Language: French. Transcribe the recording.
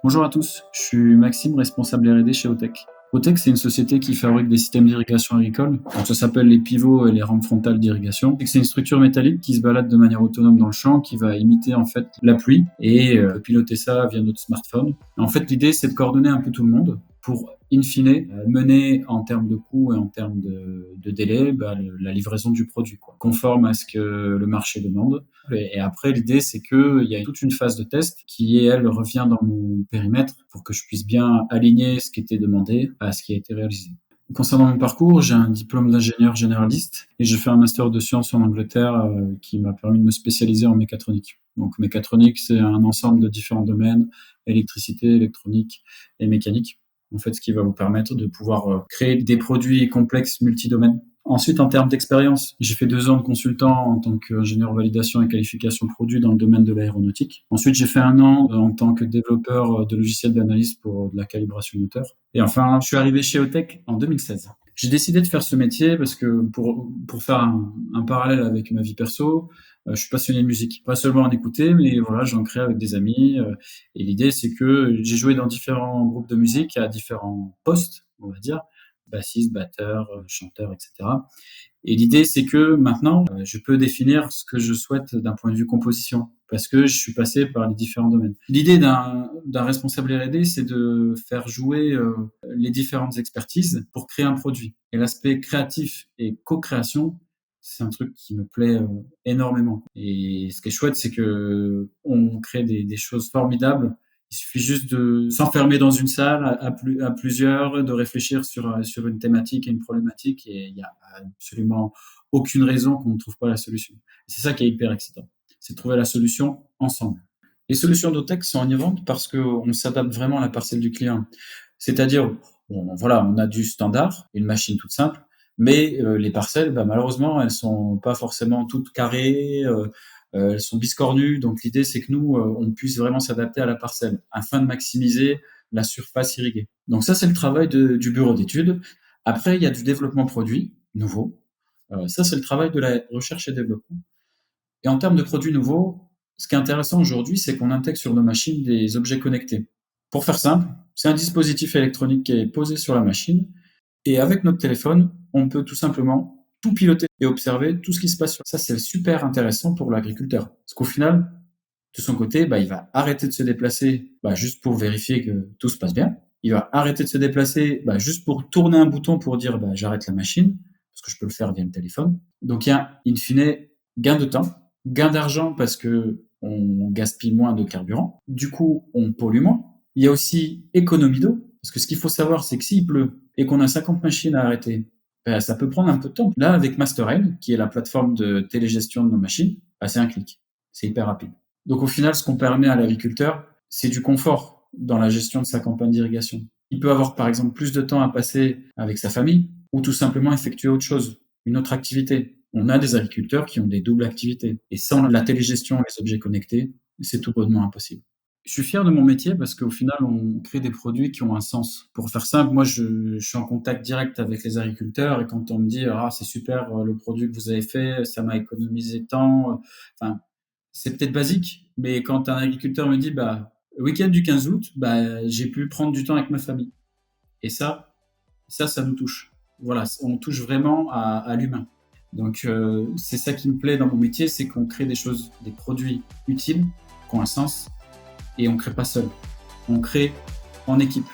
Bonjour à tous, je suis Maxime, responsable R&D chez Otech. Otech, c'est une société qui fabrique des systèmes d'irrigation agricole. Donc, ça s'appelle les pivots et les rampes frontales d'irrigation. C'est une structure métallique qui se balade de manière autonome dans le champ, qui va imiter en fait la pluie et piloter ça via notre smartphone. En fait, l'idée, c'est de coordonner un peu tout le monde pour, in fine, mener en termes de coûts et en termes de délai, la livraison du produit, conforme à ce que le marché demande. Et après, l'idée, c'est qu'il y a toute une phase de test qui, elle, revient dans mon périmètre pour que je puisse bien aligner ce qui était demandé à ce qui a été réalisé. Concernant mon parcours, j'ai un diplôme d'ingénieur généraliste et j'ai fait un master de sciences en Angleterre qui m'a permis de me spécialiser en mécatronique. Donc, mécatronique, c'est un ensemble de différents domaines, électricité, électronique et mécanique. En fait, ce qui va vous permettre de pouvoir créer des produits complexes multidomaines. Ensuite, en termes d'expérience, j'ai fait 2 ans de consultant en tant qu'ingénieur validation et qualification produit dans le domaine de l'aéronautique. Ensuite, j'ai fait 1 an en tant que développeur de logiciels d'analyse pour de la calibration moteur. Et enfin, je suis arrivé chez Otech en 2016. J'ai décidé de faire ce métier parce que pour faire un parallèle avec ma vie perso, je suis passionné de musique. Pas seulement en écouter, mais voilà, j'en crée avec des amis. Et l'idée, c'est que j'ai joué dans différents groupes de musique à différents postes, on va dire, bassiste, batteur, chanteur, etc. Et l'idée, c'est que maintenant, je peux définir ce que je souhaite d'un point de vue composition, parce que je suis passé par les différents domaines. L'idée d'un responsable R&D, c'est de faire jouer les différentes expertises pour créer un produit. Et l'aspect créatif et co-création, c'est un truc qui me plaît énormément. Et ce qui est chouette, c'est que on crée des choses formidables. Il suffit juste de s'enfermer dans une salle à plusieurs, de réfléchir sur une thématique et une problématique, et il y a absolument aucune raison qu'on ne trouve pas la solution. Et c'est ça qui est hyper excitant, c'est de trouver la solution ensemble. Les solutions d'Otech sont innovantes parce qu'on s'adapte vraiment à la parcelle du client. C'est-à-dire, voilà, on a du standard, une machine toute simple, mais les parcelles, malheureusement, elles sont pas forcément toutes carrées, elles sont biscornues. Donc l'idée, c'est que nous, on puisse vraiment s'adapter à la parcelle afin de maximiser la surface irriguée. Donc ça, c'est le travail du bureau d'études. Après, il y a du développement produit nouveau. Ça, c'est le travail de la recherche et développement. Et en termes de produits nouveaux, ce qui est intéressant aujourd'hui, c'est qu'on intègre sur nos machines des objets connectés. Pour faire simple, c'est un dispositif électronique qui est posé sur la machine, et avec notre téléphone, on peut tout simplement tout piloter et observer tout ce qui se passe. Ça, c'est super intéressant pour l'agriculteur. Parce qu'au final, de son côté, il va arrêter de se déplacer juste pour vérifier que tout se passe bien. Il va arrêter de se déplacer juste pour tourner un bouton pour dire j'arrête la machine, parce que je peux le faire via le téléphone. Donc il y a, in fine, gain de temps, gain d'argent parce que on gaspille moins de carburant. Du coup, on pollue moins. Il y a aussi économie d'eau, parce que ce qu'il faut savoir, c'est que s'il pleut et qu'on a 50 machines à arrêter, ça peut prendre un peu de temps. Là, avec Masterrail, qui est la plateforme de télégestion de nos machines, c'est un clic. C'est hyper rapide. Donc au final, ce qu'on permet à l'agriculteur, c'est du confort dans la gestion de sa campagne d'irrigation. Il peut avoir par exemple plus de temps à passer avec sa famille ou tout simplement effectuer autre chose, une autre activité. On a des agriculteurs qui ont des doubles activités. Et sans la télégestion et les objets connectés, c'est tout bonnement impossible. Je suis fier de mon métier parce qu'au final, on crée des produits qui ont un sens. Pour faire simple, moi, je suis en contact direct avec les agriculteurs, et quand on me dit c'est super le produit que vous avez fait, ça m'a économisé tant, c'est peut-être basique, mais quand un agriculteur me dit le week-end du 15 août, j'ai pu prendre du temps avec ma famille. Et ça nous touche. Voilà, on touche vraiment à l'humain. Donc c'est ça qui me plaît dans mon métier, c'est qu'on crée des choses, des produits utiles, qui ont un sens, et on ne crée pas seul. On crée en équipe.